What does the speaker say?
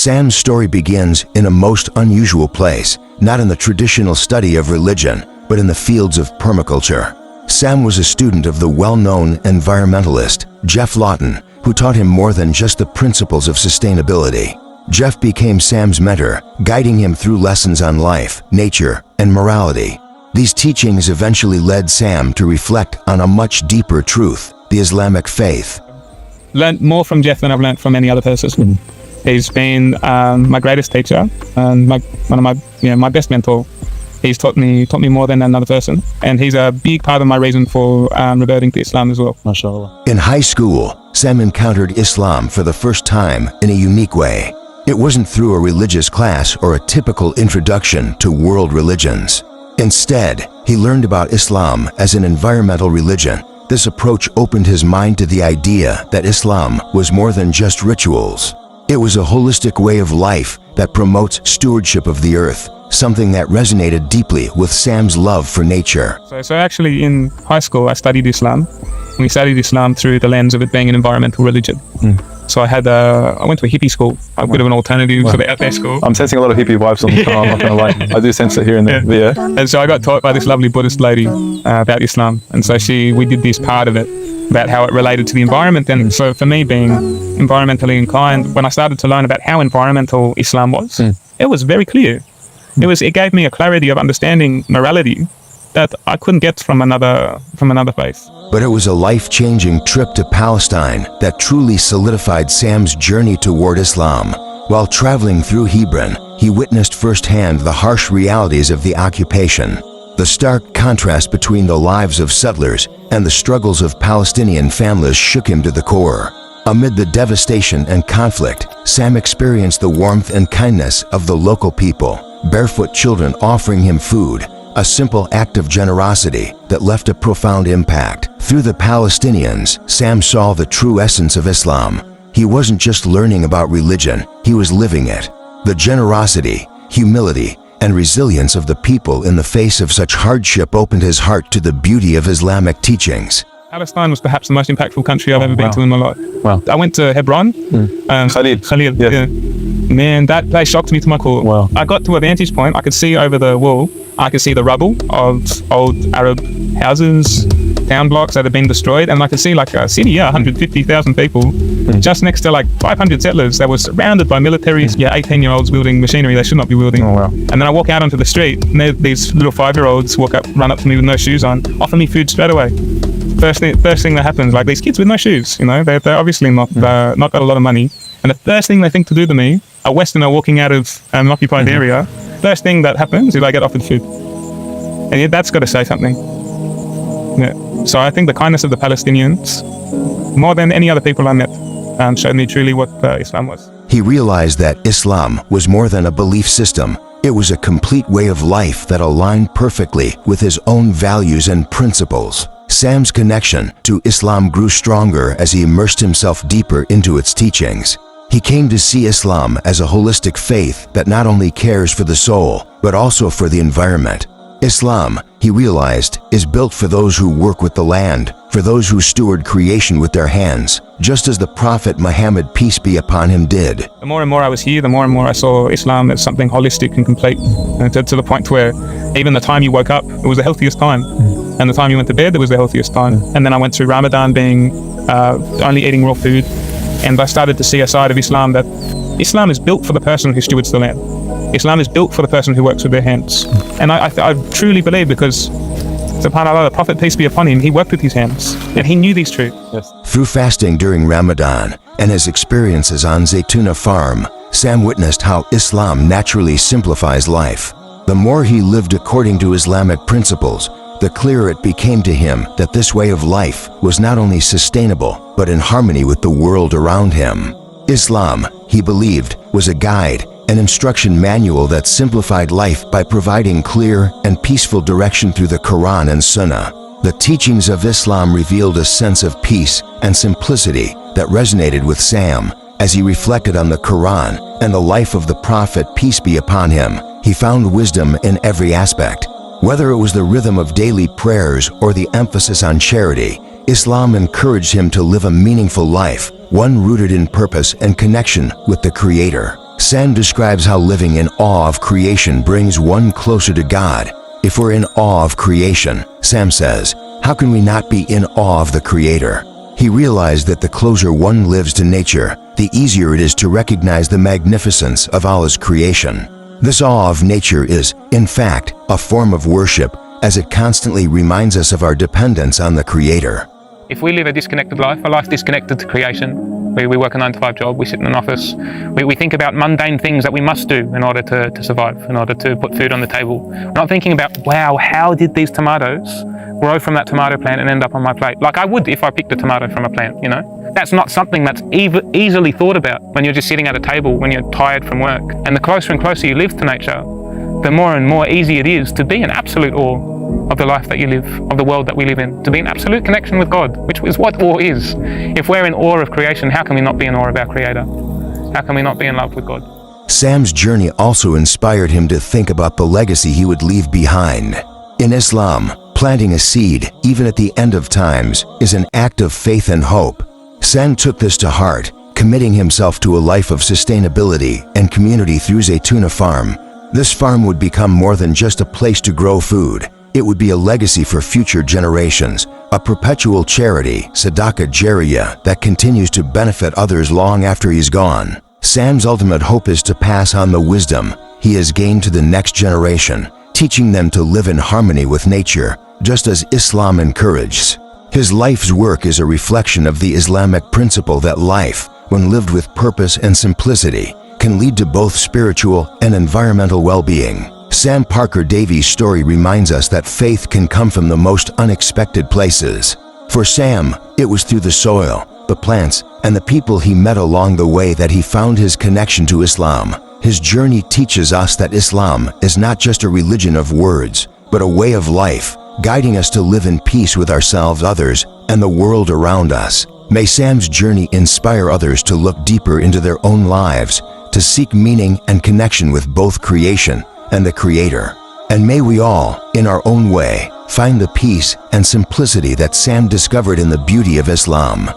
Sam's story begins in a most unusual place, not in the traditional study of religion, but in the fields of permaculture. Sam was a student of the well-known environmentalist, Jeff Lawton, who taught him more than just the principles of sustainability. Jeff became Sam's mentor, guiding him through lessons on life, nature, and morality. These teachings eventually led Sam to reflect on a much deeper truth, the Islamic faith. Learned more from Jeff than I've learned from any other person. He's been my greatest teacher and one of my best mentor. He's taught me more than another person, and he's a big part of my reason for reverting to Islam as well. MashaAllah. In high school, Sam encountered Islam for the first time in a unique way. It wasn't through a religious class or a typical introduction to world religions. Instead, he learned about Islam as an environmental religion. This approach opened his mind to the idea that Islam was more than just rituals. It was a holistic way of life that promotes stewardship of the earth, something that resonated deeply with Sam's love for nature. So actually in high school I studied Islam. We studied Islam through the lens of it being an environmental religion. So I went to a hippie school, a bit of an alternative for the out there school. I'm sensing a lot of hippie vibes on the channel, I'm not going to lie. I do sense it here and there. Yeah. And so I got taught by this lovely Buddhist lady about Islam. And so we did this part of it about how it related to the environment. And so for me, being environmentally inclined, when I started to learn about how environmental Islam was, it was very clear. It gave me a clarity of understanding morality that I couldn't get from another faith. But it was a life-changing trip to Palestine that truly solidified Sam's journey toward Islam. While traveling through Hebron, he witnessed firsthand the harsh realities of the occupation. The stark contrast between the lives of settlers and the struggles of Palestinian families shook him to the core. Amid the devastation and conflict, Sam experienced the warmth and kindness of the local people, barefoot children offering him food, a simple act of generosity that left a profound impact. Through the Palestinians, Sam saw the true essence of Islam. He wasn't just learning about religion, he was living it. The generosity, humility, and resilience of the people in the face of such hardship opened his heart to the beauty of Islamic teachings. Palestine was perhaps the most impactful country I've ever been to in my life. Wow. I went to Hebron. Khalil. Yeah. Man, that place shocked me to my core. Wow. I got to a vantage point. I could see over the wall. I could see the rubble of old Arab houses, town blocks that had been destroyed, and I could see like a city, 150,000 people, just next to like 500 settlers that were surrounded by militaries, 18-year-olds wielding machinery they should not be wielding. Oh, wow. And then I walk out onto the street, and these little 5-year-olds run up to me with no shoes on, offer me food straight away. First thing that happens, like these kids with no shoes, they're obviously not got a lot of money, and the first thing they think to do to me, a Westerner walking out of an occupied area, first thing that happens is I get offered food, and that's got to say something. Yeah. So I think the kindness of the Palestinians, more than any other people I met, showed me truly what Islam was. He realized that Islam was more than a belief system. It was a complete way of life that aligned perfectly with his own values and principles. Sam's connection to Islam grew stronger as he immersed himself deeper into its teachings. He came to see Islam as a holistic faith that not only cares for the soul, but also for the environment. Islam, he realized, is built for those who work with the land, for those who steward creation with their hands, just as the Prophet Muhammad, peace be upon him, did. The more and more I was here, the more and more I saw Islam as something holistic and complete, and to the point where even the time you woke up, it was the healthiest time. And the time you went to bed, it was the healthiest time. And then I went through Ramadan being only eating raw food. And I started to see a side of Islam that Islam is built for the person who stewards the land. Islam is built for the person who works with their hands. And I truly believe, because subhanAllah, the Prophet, peace be upon him, he worked with his hands and he knew these truths. Yes. Through fasting during Ramadan and his experiences on Zaytuna Farm, Sam witnessed how Islam naturally simplifies life. The more he lived according to Islamic principles, the clearer it became to him that this way of life was not only sustainable, but in harmony with the world around him. Islam, he believed, was a guide, an instruction manual that simplified life by providing clear and peaceful direction through the Quran and Sunnah. The teachings of Islam revealed a sense of peace and simplicity that resonated with Sam. As he reflected on the Quran and the life of the Prophet, peace be upon him, he found wisdom in every aspect. Whether it was the rhythm of daily prayers or the emphasis on charity, Islam encouraged him to live a meaningful life, one rooted in purpose and connection with the Creator. Sam describes how living in awe of creation brings one closer to God. If we're in awe of creation, Sam says, how can we not be in awe of the Creator? He realized that the closer one lives to nature, the easier it is to recognize the magnificence of Allah's creation. This awe of nature is, in fact, a form of worship, as it constantly reminds us of our dependence on the Creator. If we live a disconnected life, a life disconnected to creation, we work a 9-to-5 job, we sit in an office, we think about mundane things that we must do in order to survive, in order to put food on the table. We're not thinking about, wow, how did these tomatoes grow from that tomato plant and end up on my plate? Like I would if I picked a tomato from a plant, you know? That's not something that's easily thought about when you're just sitting at a table, when you're tired from work. And the closer and closer you live to nature, the more and more easy it is to be in absolute awe of the life that you live, of the world that we live in, to be in absolute connection with God, which is what awe is. If we're in awe of creation, how can we not be in awe of our Creator? How can we not be in love with God? Sam's journey also inspired him to think about the legacy he would leave behind. In Islam, planting a seed, even at the end of times, is an act of faith and hope. Sam took this to heart, committing himself to a life of sustainability and community through Zaytuna Farm. This farm would become more than just a place to grow food. It would be a legacy for future generations, a perpetual charity, Sadaqah Jariyah, that continues to benefit others long after he's gone. Sam's ultimate hope is to pass on the wisdom he has gained to the next generation, teaching them to live in harmony with nature, just as Islam encourages. His life's work is a reflection of the Islamic principle that life, when lived with purpose and simplicity, can lead to both spiritual and environmental well-being. Sam Parker Davies' story reminds us that faith can come from the most unexpected places. For Sam, it was through the soil, the plants, and the people he met along the way that he found his connection to Islam. His journey teaches us that Islam is not just a religion of words, but a way of life, guiding us to live in peace with ourselves, others, and the world around us. May Sam's journey inspire others to look deeper into their own lives, to seek meaning and connection with both creation and the Creator. And may we all, in our own way, find the peace and simplicity that Sam discovered in the beauty of Islam.